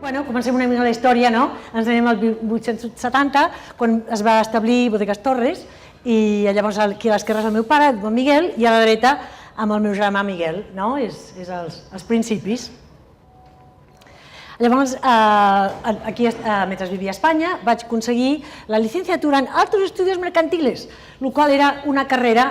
Bueno, comencem una mica la història, no? Ens anem al 1870, quan es va establir Bodegas Torres, i llavors aquí a l'esquerra és el meu pare, el Miguel, i a la dreta amb el meu germà Miguel, no? És els principis. Llavors, aquí, mentre vivia a Espanya, vaig aconseguir la licenciatura en Altos Estudios Mercantiles, el qual era una carrera,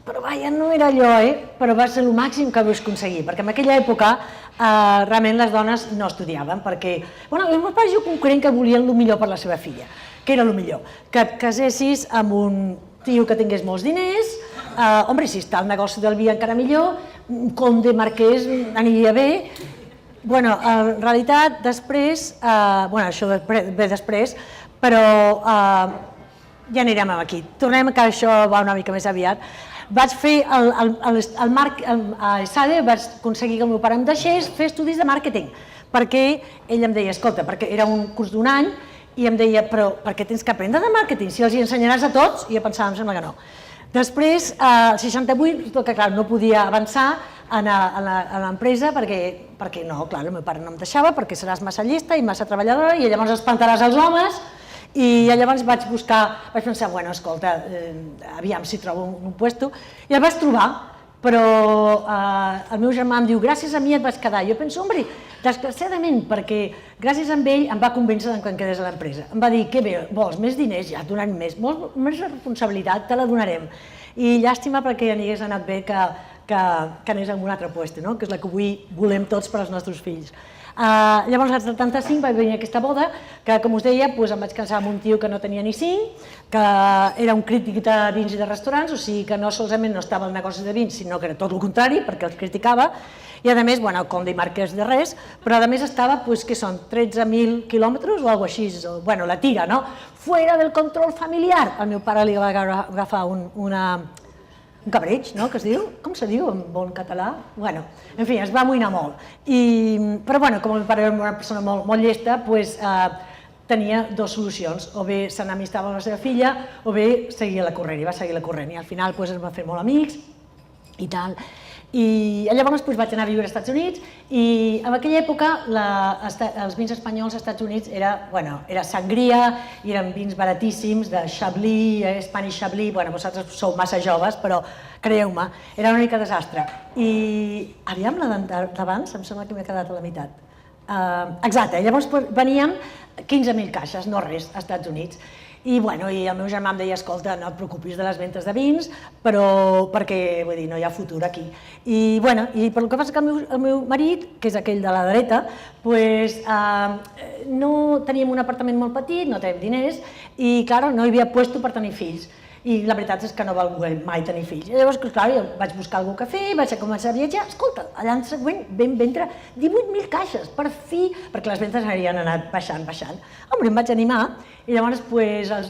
però vaja, no era allò, però va ser el màxim que vaig aconseguir, perquè en aquella època realment les dones no estudiaven, perquè, bueno, els meus pares jo crec que volien el millor per la seva filla, que era el millor, que et casessis amb un tio que tingués molts diners, home, si està el negoci del vi encara millor, un conde marquès aniria bé. Bueno, en realitat, després, bueno, això ve després, però ja anirem aquí. Tornem, que això va una mica més aviat. Vaig fer el marc a ESADE, vaig aconseguir que el meu pare em deixés fer estudis de màrqueting, perquè ell em deia, escolta, perquè era un curs d'un any, i em deia, però per què tens que aprendre de màrqueting? Si els hi ensenyaràs a tots? I jo pensava, em sembla que no. Després, al 68, que clar, no podia avançar a l'empresa perquè no, clar, el meu pare no em deixava, perquè seràs massa llesta i massa treballadora i llavors espantaràs els homes. I llavors vaig pensar, bueno, escolta, aviam si trobo un puesto, i el vaig trobar, però el meu germà em diu, gràcies a mi et vaig quedar. Jo penso, home, desgraciadament, perquè gràcies a ell em va convèncer que em quedés a l'empresa. Em va dir, què bé, vols més diners? Ja et donarem més, vols més responsabilitat? Te la donarem. I llàstima perquè n'hagués anat bé que anés a un altre lloc, que és la que avui volem tots per als nostres fills. Llavors, al 75 va venir aquesta boda, que, com us deia, em vaig casar amb un tio que no tenia ni 5, que era un crític de vins i de restaurants, o sigui que no solament no estava al negoci de vins, sinó que era tot el contrari, perquè els criticava, i a més, bueno, conde i marquès de res, però a més estava, què són, 13.000 quilòmetres o alguna cosa així, bueno, la tira, no? Fuera del control familiar. Al meu pare li va agafar un cabreig, no?, que es diu, com se diu en bon català? Bueno, en fi, es va amoïnar molt. Però, bueno, com el meu pare era una persona molt llesta, tenia dues solucions, o bé s'enemistava amb la seva filla, o bé seguia la corrent, i va seguir la corrent, i al final es van fer molt amics i tal. I llavors vaig anar a viure als Estats Units i en aquella època els vins espanyols als Estats Units era sangria i eren vins baratíssims de Chablis, Spanish Chablis, bueno, vosaltres sou massa joves, però creieu-me, era una mica desastre. I aviam la d'abans, em sembla que m'he quedat a la meitat. Exacte, llavors veníem 15.000 caixes, no res, als Estats Units. I el meu germà em deia, escolta, no et preocupis de les ventes de vins, però perquè no hi ha futur aquí. I per el que passa que el meu marit, que és aquell de la dreta, no teníem un apartament molt petit, no teníem diners, i clar, no hi havia puesto per tenir fills. I la veritat és que no va voler mai tenir fills. Llavors, clar, jo vaig buscar alguna cosa a fer, vaig començar a viatjar. Escolta, l'any següent vam vendre 18.000 caixes, per fi, perquè les ventes havien anat baixant. Home, em vaig animar, i llavors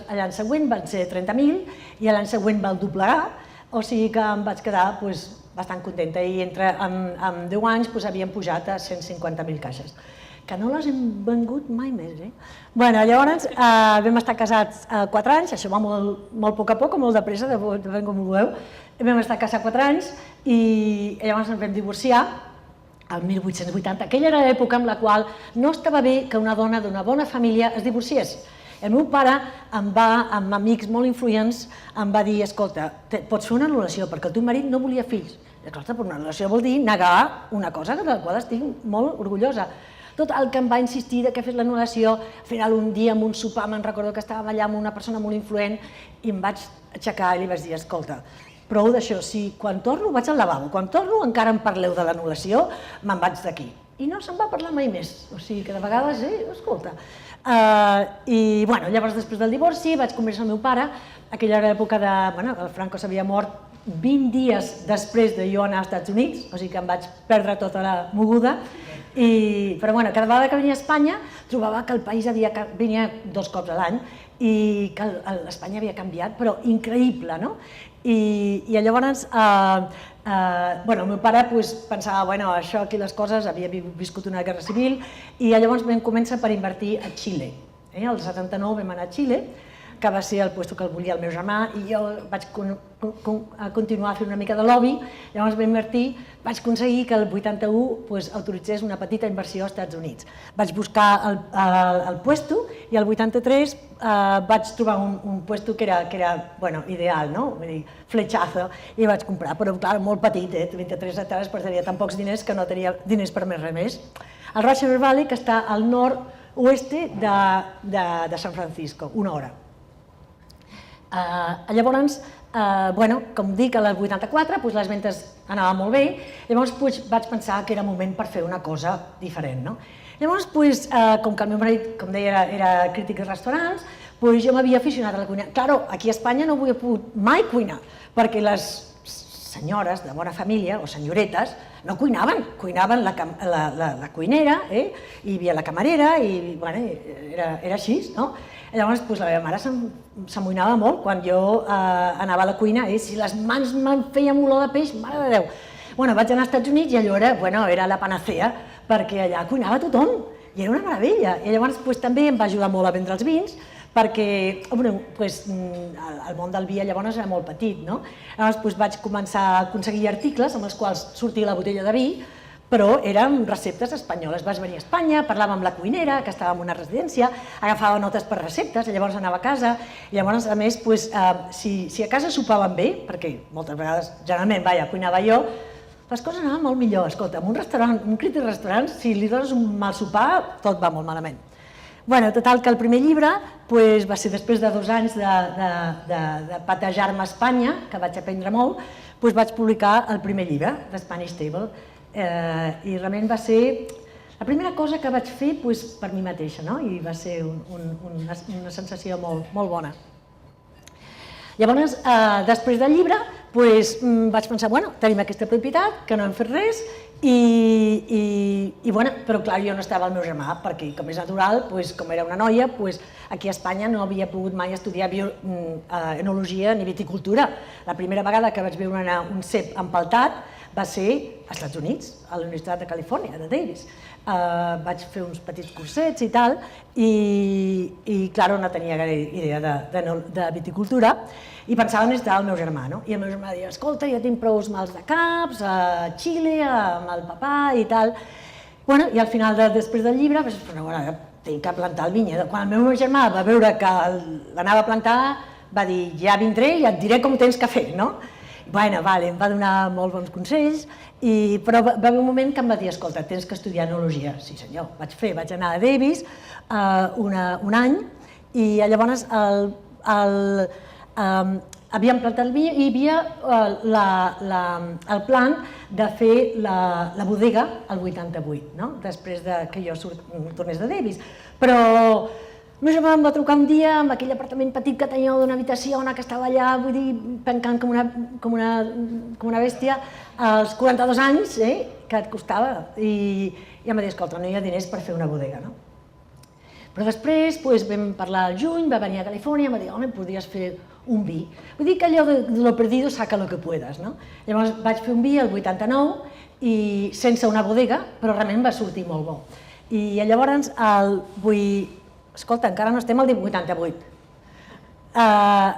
l'any següent van ser 30.000, i l'any següent va doblegar, o sigui que em vaig quedar bastant contenta, i en 10 anys havíem pujat a 150.000 caixes. Que no les hem vengut mai més, Llavors vam estar casats 4 anys, això va molt a poc, molt de pressa, depèn com ho veieu. Vam estar casats 4 anys i llavors ens vam divorciar el 1880. Aquella era l'època en la qual no estava bé que una dona d'una bona família es divorciés. El meu pare, amb amics molt influents, em va dir, escolta, pots fer una anul·lació perquè el teu marit no volia fills. Escolta, però una anul·lació vol dir negar una cosa de la qual estic molt orgullosa. Tot el que em va insistir que fes l'anul·lació, al final un dia amb un sopar, me'n recordo que estàvem allà amb una persona molt influent i em vaig aixecar i li vaig dir, escolta, prou d'això, si quan torno vaig al lavabo, quan torno encara em parleu de l'anul·lació, me'n vaig d'aquí. I no se'n va parlar mai més, o sigui que de vegades, escolta. I llavors després del divorci vaig convèncer el meu pare, aquella era l'època de, el Franco s'havia mort 20 dies després de jo anar als Estats Units, o sigui que em vaig perdre tota la moguda, però cada vegada que venia a Espanya trobava que el país venia 2 cops a l'any i que l'Espanya havia canviat, però increïble, no? I llavors el meu pare pensava, això aquí les coses, havia viscut una guerra civil, i llavors vam començar per invertir a Xile. El 79 vam anar a Xile, que va ser el lloc que el volia el meu germà, i jo vaig continuar fent una mica de lobby. Llavors vam invertir, vaig aconseguir que el 81 autoritzés una petita inversió als Estats Units. Vaig buscar el lloc i el 83 vaig trobar un lloc que era ideal, vull dir, fletxazo, i vaig comprar, però clar, molt petit, 23 hectàrees, però tenia tan pocs diners que no tenia diners per més res més. El Rush Valley, que està al nord-oeste de San Francisco, una hora. Llavors, com dic, a les 84 les ventes anaven molt bé, llavors vaig pensar que era moment per fer una cosa diferent. Llavors, com que el meu marit, com deia, era crític de restaurants, jo m'havia aficionat a la cuina. Clar, aquí a Espanya no havia pogut mai cuinar, perquè les senyores de bona família, o senyoretes, no cuinaven, cuinaven la cuinera, hi havia la camarera, i era així. Llavors la meva mare s'amoïnava molt quan jo anava a la cuina, si les mans me'n feien olor de peix, mare de Déu. Vaig anar als Estats Units i allò era la panacea, perquè allà cuinava tothom, i era una meravella. I llavors també em va ajudar molt a vendre els vins, perquè el món del vi llavors era molt petit. Llavors vaig començar a aconseguir articles amb els quals sortia la botella de vi, però eren receptes espanyoles. Vaig venir a Espanya, parlava amb la cuinera, que estava en una residència, agafava notes per receptes, llavors anava a casa, i llavors, a més, si a casa sopaven bé, perquè moltes vegades, generalment, cuinava jo, les coses anaven molt millor. Escolta, en un restaurant, un crític de restaurants, si li dones un mal sopar, tot va molt malament. Total, que el primer llibre va ser després de 2 anys de patejar-me a Espanya, que vaig aprendre molt, vaig publicar el primer llibre, The Spanish Table, i realment va ser la primera cosa que vaig fer per mi mateixa, i va ser una sensació molt bona. Llavors, després del llibre, vaig pensar, tenim aquesta propietat, que no hem fet res, però clar, jo no estava al meu germà, perquè com és natural, com era una noia, aquí a Espanya no havia pogut mai estudiar enologia ni viticultura. La primera vegada que vaig veure un cep empeltat va ser als Estats Units, a la Universitat de Califòrnia, de Davis. Vaig fer uns petits cursets i tal, i clar, no tenia gaire idea de viticultura, i pensava necessitar el meu germà, i el meu germà deia, escolta, jo tinc prou mals de caps, a Xile, amb el papà i tal. I al final, després del llibre, vaig dir, tinc que plantar el vinyet. Quan el meu germà va veure que l'anava a plantar, va dir, ja vindré i et diré com ho tens que fer, no? Em va donar molts bons consells, però va haver un moment que em va dir, escolta, tens que estudiar enologia. Sí senyor, vaig anar a Davis un any, i llavors havíem plantat el vi i hi havia el plan de fer la bodega al 88, després que jo tornés de Davis. Però el meu germà em va trucar un dia amb aquell apartament petit que tenia d'una habitació que estava allà, vull dir, pencant com una bèstia, als 42 anys, que et costava, i em va dir, escolta, no hi ha diners per fer una bodega, no? Però després vam parlar al juny, va venir a Califòrnia, em va dir, home, podries fer un vi. Vull dir que allò de lo perdido saca lo que puedas, no? Llavors vaig fer un vi el 89, i sense una bodega, però realment va sortir molt bo. I llavors, escolta, encara no estem al 88.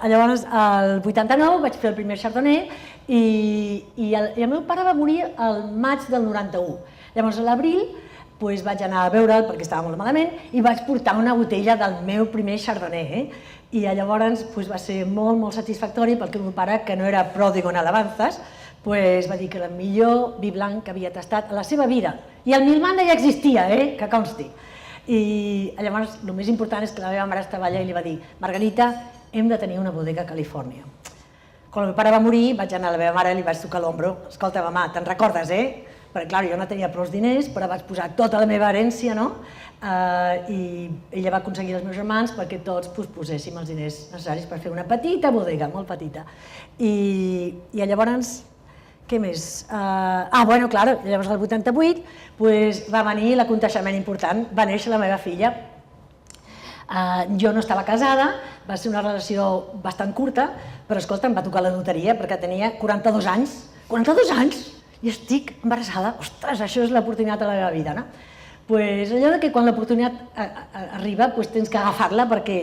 Llavors, el 89 vaig fer el primer Chardonnay i el meu pare va morir el maig del 91. Llavors, a l'abril, vaig anar a veure'l perquè estava molt malament i vaig portar una botella del meu primer Chardonnay. I llavors va ser molt satisfactori perquè el meu pare, que no era pròdigo en alabanzas, va dir que el millor vi blanc que havia tastat a la seva vida. I el Milmanda ja existia, que consti. I llavors el més important és que la meva mare estava allà i li va dir, Margarita, hem de tenir una bodega a Califòrnia. Quan el meu pare va morir, vaig anar a la meva mare i li vaig tocar l'ombro. Escolta, mamà, te'n recordes, Perquè, clar, jo no tenia prou diners, però vaig posar tota la meva herència, no? I ella va aconseguir els meus germans perquè tots poséssim els diners necessaris per fer una petita bodega, molt petita. I llavors, què més? Clar, llavors el 88 va venir l'aconteixement important, va néixer la meva filla. Jo no estava casada, va ser una relació bastant curta, però escolta, em va tocar la loteria perquè tenia 42 anys. 42 anys! I estic embarassada. Ostres, això és l'oportunitat de la meva vida, no? Allò que quan l'oportunitat arriba tens que agafar-la perquè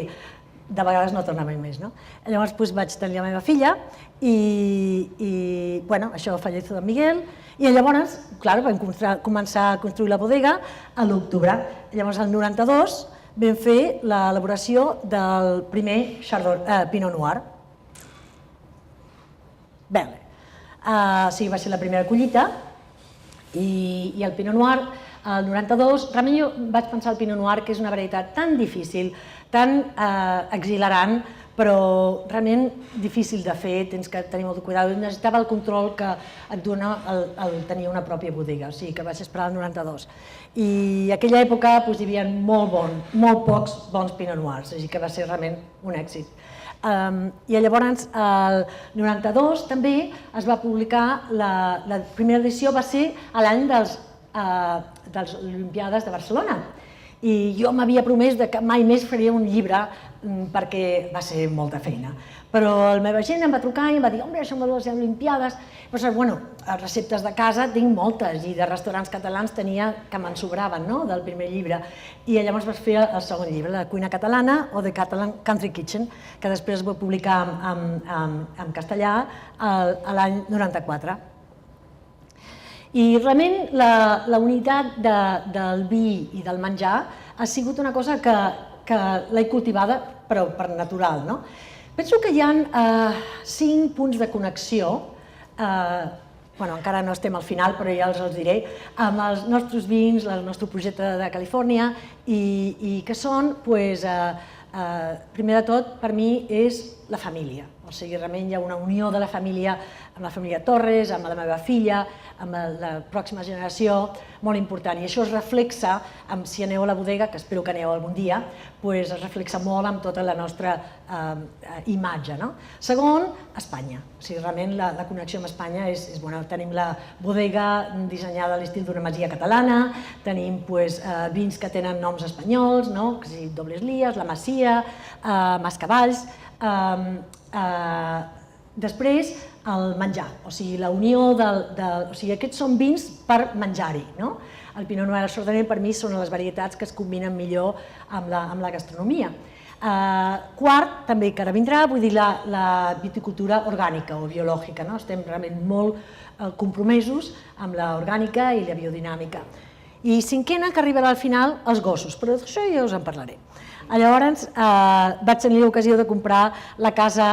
de vegades no tornava més, no? Llavors vaig tenir la meva filla i bueno, això falleció de Miguel, i llavors, clar, vam començar a construir la bodega a l'octubre. Llavors, el 92, vam fer l'elaboració del primer Pinot Noir. Bé, sí, va ser la primera collita, i el Pinot Noir, el 92, realment jo vaig pensar el Pinot Noir, que és una varietat tan difícil, tan exhilarant, però realment difícil de fer, tens que tenir molt de cuidado. Necessitava el control que et dona el tenir una pròpia bodega, o sigui que vaig esperar el 92. I a aquella època hi havia molt pocs bons Pinot Noirs, així que va ser realment un èxit. I llavors, el 92 també es va publicar, la primera edició va ser l'any de les Olimpiades de Barcelona, i jo m'havia promès que mai més faria un llibre perquè va ser molta feina. Però la meva gent em va trucar i em va dir «Home, això de les Olimpiades...» Però, bueno, receptes de casa tinc moltes i de restaurants catalans tenia que me'n sobraven, no?, del primer llibre. I llavors vaig fer el segon llibre, La cuina catalana o The Catalan Country Kitchen, que després es va publicar en castellà l'any 94. I realment la unitat del vi i del menjar ha sigut una cosa que l'he cultivada, però per natural, no? Penso que hi ha 5 punts de connexió, encara no estem al final, però ja els diré, amb els nostres vins, el nostre projecte de Califòrnia, i que són, primer de tot, per mi, és la família. O sigui, realment hi ha una unió de la família, amb la família Torres, amb la meva filla, amb la pròxima generació, molt important. I això es reflexa, si aneu a la bodega, que espero que aneu algun dia, es reflexa molt amb tota la nostra imatge. Segon, Espanya. O sigui, realment la connexió amb Espanya és bona. Tenim la bodega dissenyada a l'estil d'una masia catalana, tenim vins que tenen noms espanyols, Dobles Lías, La Masia, Mascavalls. Després, el menjar, o sigui, la unió o sigui, aquests són vins per menjar-hi, no? El Pinot Noir i el Chardonnay per mi són les varietats que es combinen millor amb la gastronomia. Quart, també que ara vindrà, vull dir la viticultura orgànica o biològica, no? Estem realment molt compromesos amb l'orgànica i la biodinàmica. I cinquena, que arribarà al final, els gossos, però d'això ja us en parlaré. Llavors vaig tenir l'ocasió de comprar la casa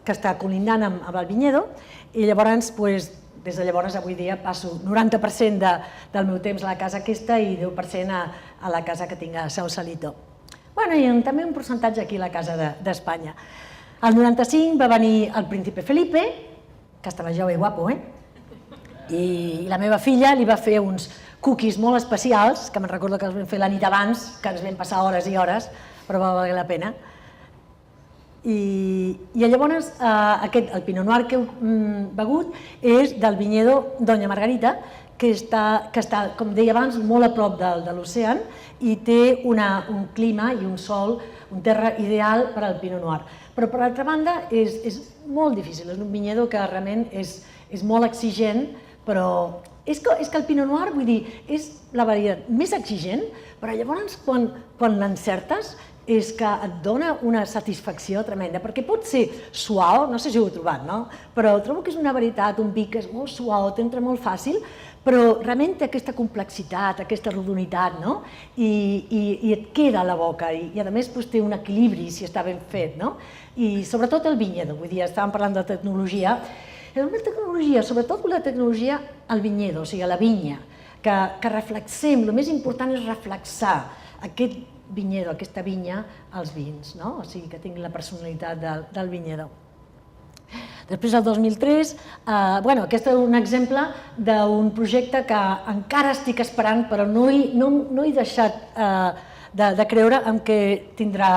que està colindant amb el vinyedo, i llavors, des de llavors, avui dia, passo 90% del meu temps a la casa aquesta i 10% a la casa que tinc a Sausalito. I també un percentatge aquí a la casa d'Espanya. El 95 va venir el príncipe Felipe, que estava jove i guapo, i la meva filla li va fer uns cookies molt especials, que me'n recordo que els vam fer la nit abans, que ens vam passar hores i hores, però va valer la pena. I llavors el Pinot Noir que heu begut és del vinyedo Doña Margarita, que està, com deia abans, molt a prop de l'oceà i té un clima i un sol, un terra ideal per al Pinot Noir. Però, per l'altra banda, és molt difícil. És un vinyedo que realment és molt exigent, però és que el Pinot Noir, vull dir, és la varietat més exigent, però llavors, quan l'encertes, és que et dona una satisfacció tremenda, perquè pot ser suau, no sé si ho heu trobat, no? Però trobo que és una varietat, un vi que és molt suau, t'entra molt fàcil, però realment té aquesta complexitat, aquesta rodonitat, no? I et queda a la boca, i a més té un equilibri si està ben fet, no? I sobretot el vinyedo, vull dir, estàvem parlant de tecnologia, sobretot la tecnologia al vinyedo, o sigui, a la vinya, que reflexem, el més important és reflexar aquest vinyedo, aquesta vinya, als vins, no? O sigui, que tingui la personalitat del vinyedo. Després, el 2003, aquest és un exemple d'un projecte que encara estic esperant, però no he deixat de creure en què tindrà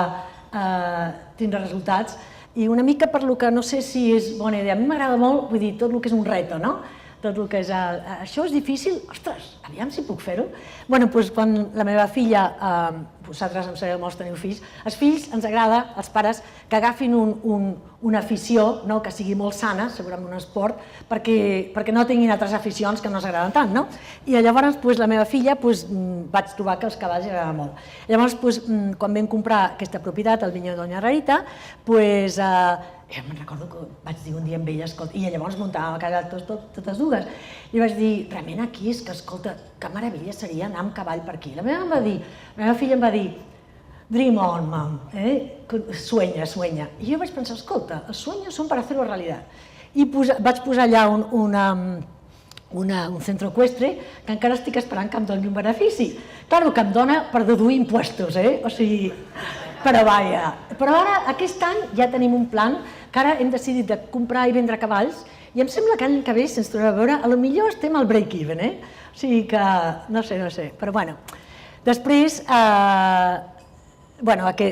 resultats. I una mica per lo que no sé si és bona idea. A mi m'agrada molt, vull dir, tot el que és un reto, no? Tot el que és... Això és difícil? Ostres! aviam si puc fer-ho. Bueno, doncs quan la meva filla, vosaltres em sabeu molts teniu fills, els fills ens agrada, als pares, que agafin una afició que sigui molt sana, segurament un esport, perquè no tinguin altres aficions que no els agraden tant, no? I llavors la meva filla vaig trobar que els cavalls li agradaven molt. Llavors, quan vam comprar aquesta propietat, el vinyó de Doña Rarita, jo me'n recordo que vaig dir un dia amb ella, escolta, i llavors muntàvem a casa totes dues, i vaig dir, realment aquí és que, escolta, que meravella seria anar amb cavall per aquí. La meva filla em va dir, dream on, mom, sueña, sueña. I jo vaig pensar, escolta, els sueños són per fer-ho realitat. I vaig posar allà un centre eqüestre que encara estic esperant que em doni un benefici. Claro, que em dona per deduir impuestos, o sigui, però vaja. Però ara, aquest any, ja tenim un plan que ara hem decidit de comprar i vendre cavalls i em sembla que l'any que ve, sense tornar a veure, potser estem al break-even, O sigui que, no sé, però bueno. Després,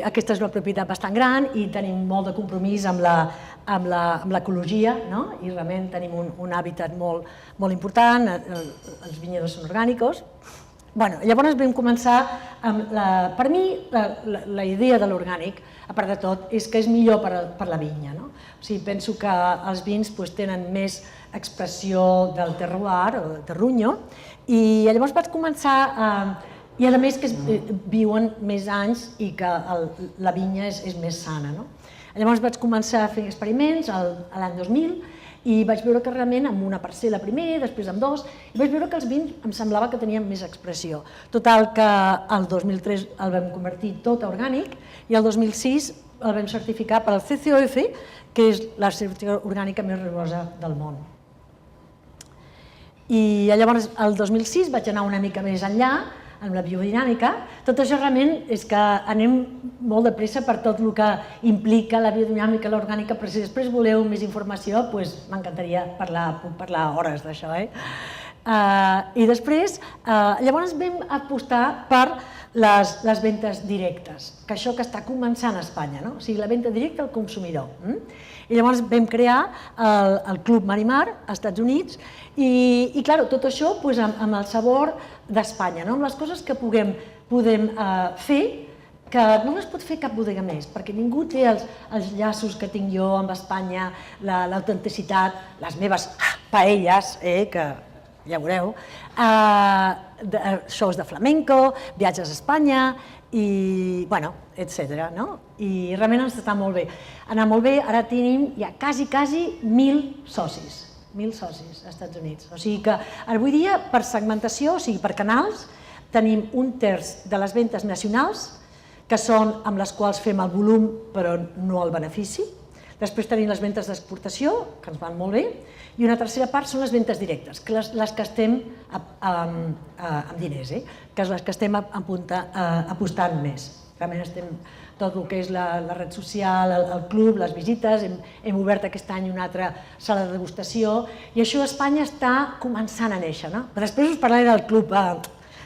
aquesta és una propietat bastant gran i tenim molt de compromís amb l'ecologia, i realment tenim un hàbitat molt important, els vinyedos són orgànicos. Llavors vam començar amb, per mi, la idea de l'orgànic, a part de tot, és que és millor per la vinya. O sigui, penso que els vins tenen més expressió del terroir o del terruño, i llavors vaig començar, i a més que viuen més anys i que la vinya és més sana. Llavors vaig començar a fer experiments l'any 2000, i vaig veure que realment amb una parcel·la primer, després amb dos, i vaig veure que els vins em semblava que tenien més expressió. Total que el 2003 el vam convertir tot a orgànic i el 2006 el vam certificar per al CCOF, que és la certificació orgànica més rigorosa del món. I llavors el 2006 vaig anar una mica més enllà, amb la biodinàmica. Tot això realment és que anem molt de pressa per tot el que implica la biodinàmica, l'orgànica, però si després voleu més informació, m'encantaria parlar hores d'això. I després, llavors vam apostar per les ventes directes, que això que està començant a Espanya, o sigui, la venda directa al consumidor. I llavors vam crear el Club Marimar als Estats Units i, clar, tot això amb el sabor d'Espanya, amb les coses que podem fer que no es pot fer cap bodega més, perquè ningú té els llaços que tinc jo amb Espanya, l'autenticitat, les meves paelles, que ja veureu, shows de flamenco, viatges a Espanya, i, bueno, etc. I realment ens està molt bé. Anar molt bé, ara tenim ja quasi 1.000 socis. 1.000 socis als Estats Units. O sigui que avui dia, per segmentació, o sigui, per canals, tenim un terç de les ventes nacionals, que són amb les quals fem el volum però no el benefici. Després tenim les ventes d'exportació, que ens van molt bé, i una tercera part són les ventes directes, que les que estem amb diners, que és les que estem apostant més. Realment estem tot el que és la red social, el club, les visites, hem obert aquest any una altra sala de degustació i això a Espanya està començant a néixer. Però després us parlaré del club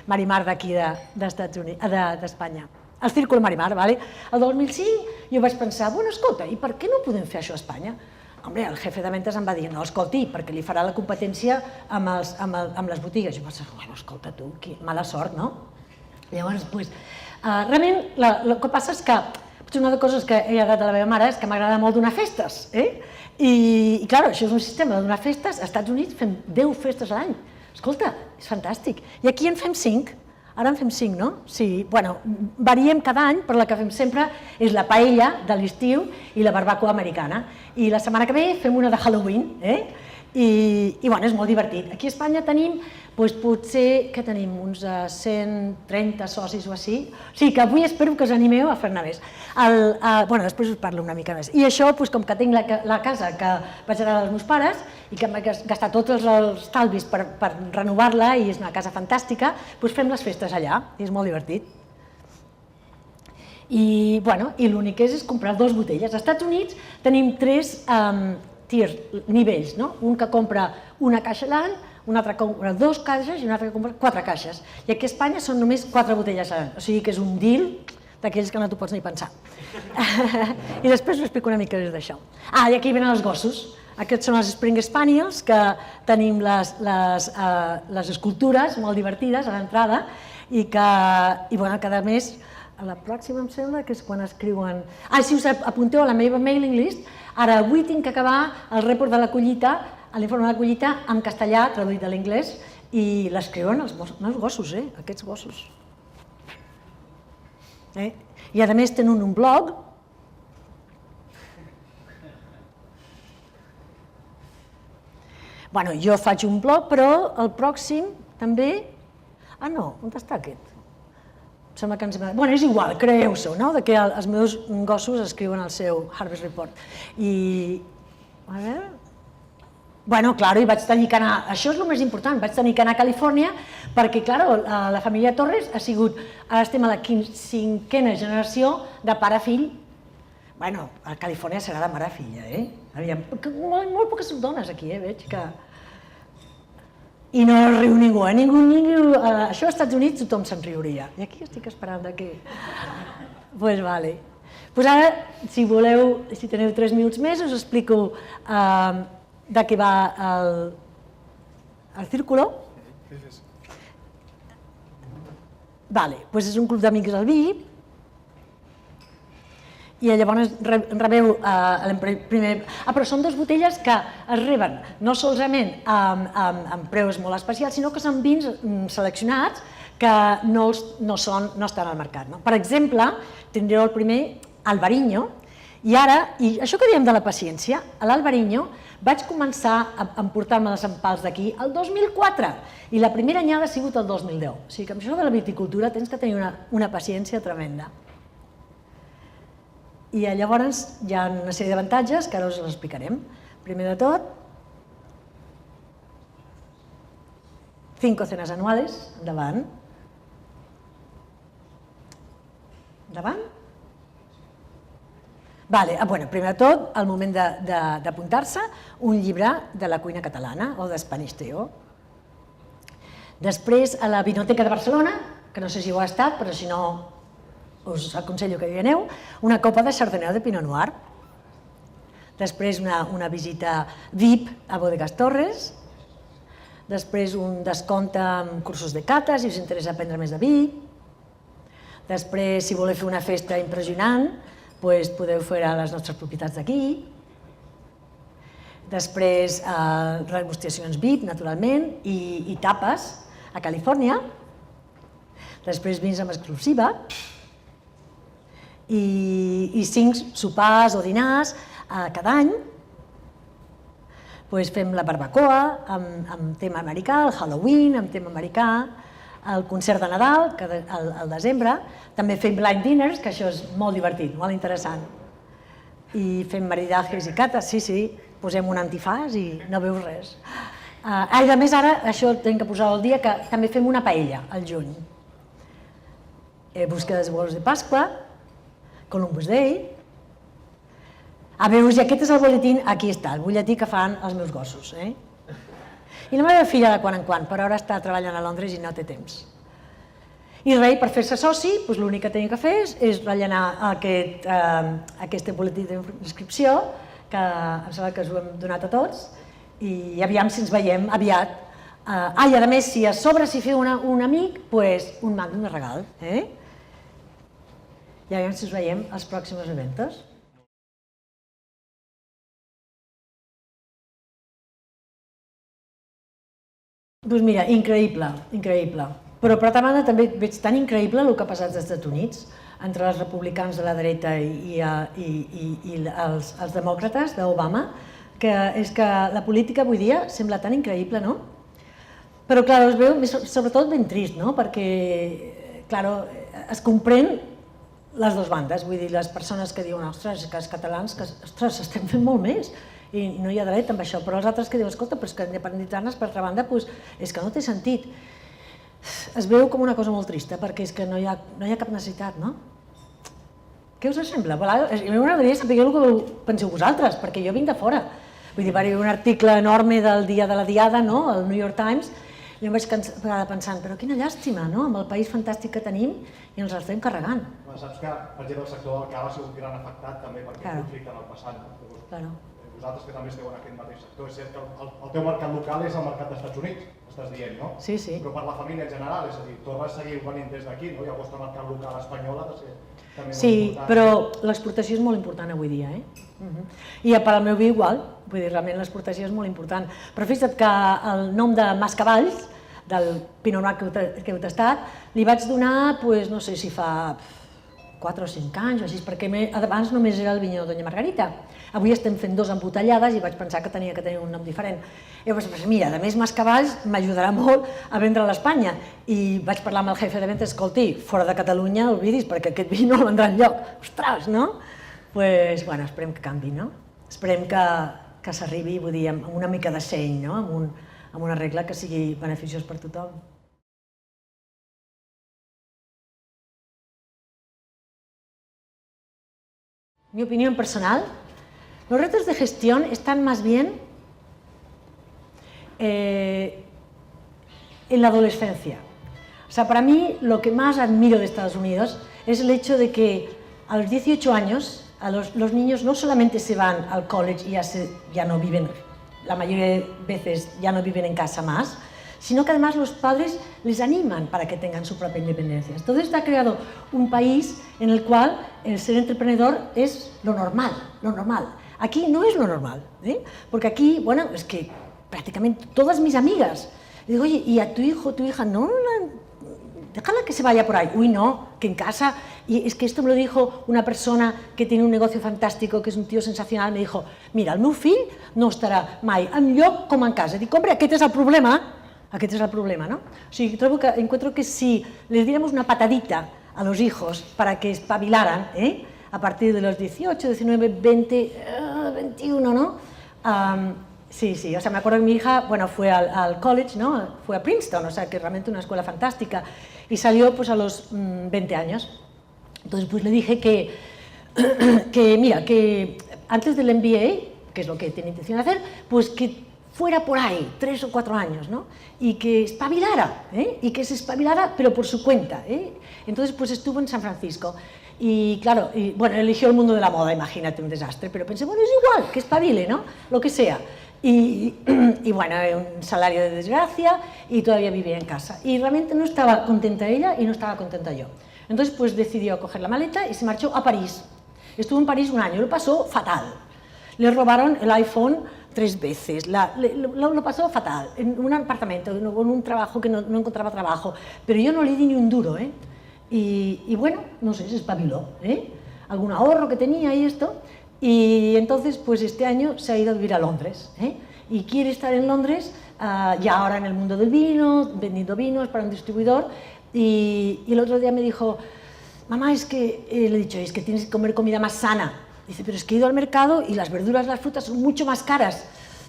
Marimar d'aquí d'Espanya. El Círculo Marimar, el 2005 jo vaig pensar, bueno, escolta, i per què no podem fer això a Espanya? Home, el jefe de ventes em va dir, no, escolti, perquè li farà la competència amb les botigues. Jo vaig dir, bueno, escolta tu, mala sort, no? Llavors, realment, el que passa és que una de les coses que he heretat de la meva mare és que m'agrada molt donar festes. I, clar, això és un sistema de donar festes. Als Estats Units fem 10 festes a l'any. Escolta, és fantàstic. I aquí en fem 5. Ara en fem 5, no? Sí, bueno, variem cada any, però la que fem sempre és la paella de l'estiu i la barbacoa americana. I la setmana que ve fem una de Halloween, i, bueno, és molt divertit. Aquí a Espanya tenim, potser, que tenim, uns 130 socis o així. O sigui que avui espero que us animeu a fer-ne més. Bueno, després us parlo una mica més. I això, com que tinc la casa que vaig heretar dels meus pares i que em vaig gastar tots els estalvis per renovar-la i és una casa fantàstica, fem les festes allà i és molt divertit. I, bueno, i l'únic és comprar 2 botelles. Als Estats Units tenim 3 nivells, no? Un que compra una caixa l'any, un altre que compra 2 caixes i un altre que compra 4 caixes. I aquí a Espanya són només 4 botelles a l'any, o sigui que és un deal d'aquells que no t'ho pots ni pensar. I després us explico una mica d'això. I aquí venen els gossos. Aquests són els Spring Spaniels, que tenim les escultures molt divertides a l'entrada i cada mes, a la pròxima em sembla que és quan escriuen... Si us apunteu a la meva mailing list, ara avui tinc que acabar el report de la collita, l'informe de la collita en castellà, traduït a l'inglès, i l'escriuen els meus gossos, aquests gossos. I a més tenen un blog. Bueno, jo faig un blog, però el pròxim també... No, on està aquest? Em sembla que ens... Bueno, és igual, creieu-s'ho, no?, que els meus gossos escriuen el seu Harvest Report. I... A veure... Bueno, clar, i vaig tenir que anar... Això és el més important, vaig tenir que anar a Califòrnia perquè, clar, la família Torres ha sigut... Ara estem a la 5a generació de pare-fill. Bueno, a Califòrnia serà de mare-filla, molt poques dones aquí, veig que... I no riu ningú, ningú... Això als Estats Units tothom se'n riuria. I aquí estic esperant que... Doncs vale. Doncs ara, si voleu, si teniu 3 minuts més, us explico de què va el Círculo. Vale, doncs és un club d'amics al vi, i llavors rebeu primer... Però són 2 botelles que es reben no solament amb preus molt especials, sinó que són vins seleccionats que no estan al mercat. Per exemple, tindreu el primer Alvarinho, i això que diem de la paciència, a l'Alvarinho vaig començar a emportar-me les empals d'aquí el 2004 i la primera anyada ha sigut el 2010. O sigui que amb això de la viticultura tens que tenir una paciència tremenda. I llavors hi ha una sèrie d'avantatges que ara us els explicarem. Primer de tot, 5 cenas anuales, endavant. Endavant. Primer de tot, al moment d'apuntar-se, un llibre de la cuina catalana o d'Spanish Teo. Després, a la Vinoteca de Barcelona, que no sé si ho ha estat, però si no us aconsello que hi aneu, una copa de Chardonnay de Pinot Noir. Després una visita VIP a Bodegas Torres. Després un descompte amb cursos de cata, si us interessa aprendre més de vi. Després, si voleu fer una festa impressionant, podeu fer a les nostres propietats d'aquí. Després, degustacions VIP, naturalment, i tapes a Califòrnia. Després, vins amb exclusiva. I 5 sopars o dinars cada any. Fem la barbacoa amb tema americà, el Halloween amb tema americà, el concert de Nadal, al desembre. També fem blind dinners, que això és molt divertit, molt interessant. I fem maridatges i cates, sí, posem un antifàs i no veus res. A més, ara, això hem de posar al dia, que també fem una paella al juny. Búsquedes de huevos de Pasqua, Columbus Day. A veure, i aquest és el boletín, aquí està, el butlletí que fan els meus gossos. I la meva filla de quan en quan, però ara està treballant a Londres i no té temps. I res, per fer-se soci, l'únic que tenim que fer és rellenar aquest boletí d'inscripció, que em sembla que us ho hem donat a tots, i aviam si ens veiem aviat. I a més, si a sobre s'hi feu un amic, un magnum de regal. I aviam si us veiem als pròxims eventos. Doncs mira, increïble, increïble. Però per altra banda també veig tan increïble el que ha passat als Estats Units entre els republicans de la dreta i els demòcrates d'Obama, que és que la política avui dia sembla tan increïble, no? Però, clar, es veu sobretot ben trist, no? Perquè, clar, es comprèn les dues bandes, vull dir, les persones que diuen, ostres, que els catalans, ostres, estem fent molt més, i no hi ha dret amb això, però els altres que diuen, escolta, però és que independitzar-nos, per altra banda, és que no té sentit. Es veu com una cosa molt trista, perquè és que no hi ha cap necessitat, no? Què us sembla? A mi m'agradaria saber el que penseu vosaltres, perquè jo vinc de fora. Vull dir, va haver un article enorme del dia de la Diada, no?, al New York Times, i em vaig quedar pensant, però quina llàstima, no?, amb el país fantàstic que tenim i ens l'estem carregant. Saps que, per exemple, el sector del cava ha sigut gran afectat també per aquest conflicte en el passat. vosaltres que també esteu en aquest mateix sector, és cert que el teu mercat local és el mercat dels Estats Units, estàs dient, no? Sí, sí. Però per la família en general, és a dir, tornes a seguir venint des d'aquí, no? I el vostre mercat local espanyol ha de ser també molt Sí, important. però l'exportació és molt important avui dia, I per al meu vi igual, vull dir, realment l'exportació és molt important. Però fixa't que el nom de Mascavalls, del Pinot Noir que heu tastat, li vaig donar, no sé si fa 4 o 5 anys o així, perquè abans només era el vinyó Doña Margarita. Avui estem fent 2 embotellades i vaig pensar que tenia que tenir un nom diferent. I vaig pensar, mira, a més Mascavalls m'ajudarà molt a vendre a l'Espanya. I vaig parlar amb el jefe de ventes, escolti, fora de Catalunya no oblidis, perquè aquest vi no el vendrà enlloc. Ostres, no? Doncs, bueno, esperem que canvi, no? Esperem que s'arribi, vull dir, amb una mica de seny, no? Amb una regla que sigui beneficiós per tothom. Mi opinión personal, los retos de gestión están más bien en la adolescencia. O sea, para mí lo que más admiro de Estados Unidos es el hecho de que a los 18 años los niños no solamente se van al college y ya no viven, la mayoría de veces ya no viven en casa más, sino que además los padres les animan para que tengan su propia independencia. Entonces está creado un país en el cual el ser emprendedor es lo normal, lo normal. Aquí no es lo normal, porque aquí, bueno, es que prácticamente todas mis amigas, digo, oye, ¿y a tu hijo, tu hija? No, déjala que se vaya por ahí. Uy, no, que en casa, y es que esto me lo dijo una persona que tiene un negocio fantástico, que es un tío sensacional, me dijo, mira, el meu fill no estarà mai enlloc com en casa. Dic, hombre, aquest és el problema, ¿no? O sigui, encuentro que si les diéramos una patadita a los hijos para que espabilaran, a partir de los 18, 19, 20, 21, ¿no? Sí, o sea, me acuerdo que mi hija, bueno, fue al college, ¿no? Fue a Princeton, o sea, que realmente una escuela fantástica, y salió pues a los 20 años. Entonces, pues le dije que mira, que antes del MBA, que es lo que tiene intención de hacer, pues que fuera por ahí, 3 o 4 años, ¿no? Y que espabilara, y que se espabilara, pero por su cuenta, Entonces, pues estuvo en San Francisco. Y claro, bueno, eligió el mundo de la moda, imagínate, un desastre, pero pensé, bueno, es igual, que espabile, ¿no? Lo que sea. Y bueno, un salario de desgracia y todavía vivía en casa. Y realmente no estaba contenta ella y no estaba contenta yo. Entonces, pues decidió coger la maleta y se marchó a París. Estuvo en París un año, lo pasó fatal. Le robaron el iPhone 3 veces, lo pasó fatal, en un apartamento, en un trabajo que no encontraba trabajo, pero yo no le di ni un duro, Y bueno, no sé, se espabiló, algún ahorro que tenía y esto, y entonces pues este año se ha ido a vivir a Londres, y quiere estar en Londres, ya ahora en el mundo del vino, vendiendo vinos para un distribuidor, y el otro día me dijo, mamá, es que, le he dicho, es que tienes que comer comida más sana. Dice, pero es que he ido al mercado y las verduras, las frutas son mucho más caras.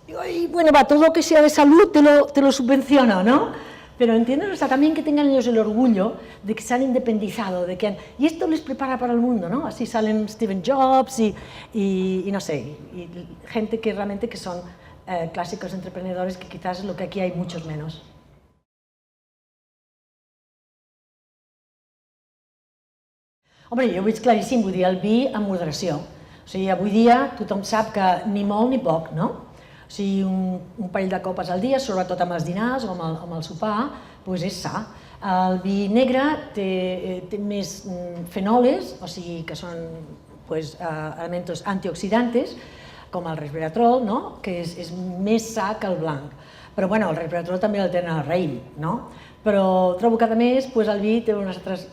Digo, y bueno, va, todo lo que sea de salud te lo subvenciono, ¿no? Pero entienden, o sea, también que tengan ellos el orgullo de que se han independizado, de que y esto les prepara para el mundo, ¿no? Así salen Steve Jobs y no sé, y gente que realmente que son clásicos emprendedores, que quizás es lo que aquí hay muchos menos. Home, jo ho veig claríssim, vull dir, el vi amb moderació. O sigui, avui dia tothom sap que ni molt ni poc, no? O sigui, un parell de copes al dia, sobretot amb els dinars o amb el sopar, doncs és sa. El vi negre té més fenoles, o sigui, que són elements antioxidantes, com el resveratrol, no? Que és més sa que el blanc. Però bueno, el resveratrol també el tenen el raïm, no? Però trobo que a més el vi té uns altres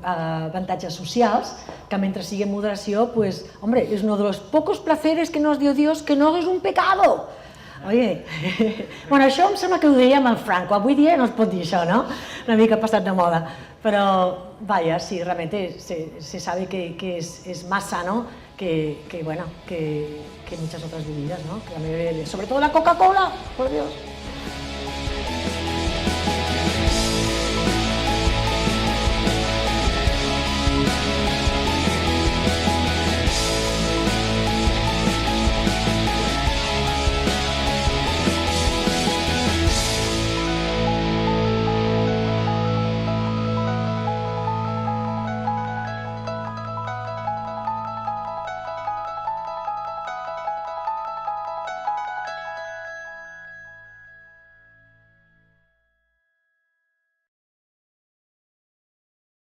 avantatges socials que mentre sigui en moderació, hombre, és uno de los pocos placeres que nos dio Dios que no es un pecado. Oye, bueno, això em sembla que ho deia amb el Franco, avui dia no es pot dir això, no? Una mica passat de moda, però, vaya, sí, realmente se sabe que es más sano que muchas otras bebidas, ¿no? Sobre todo la Coca-Cola, por Dios.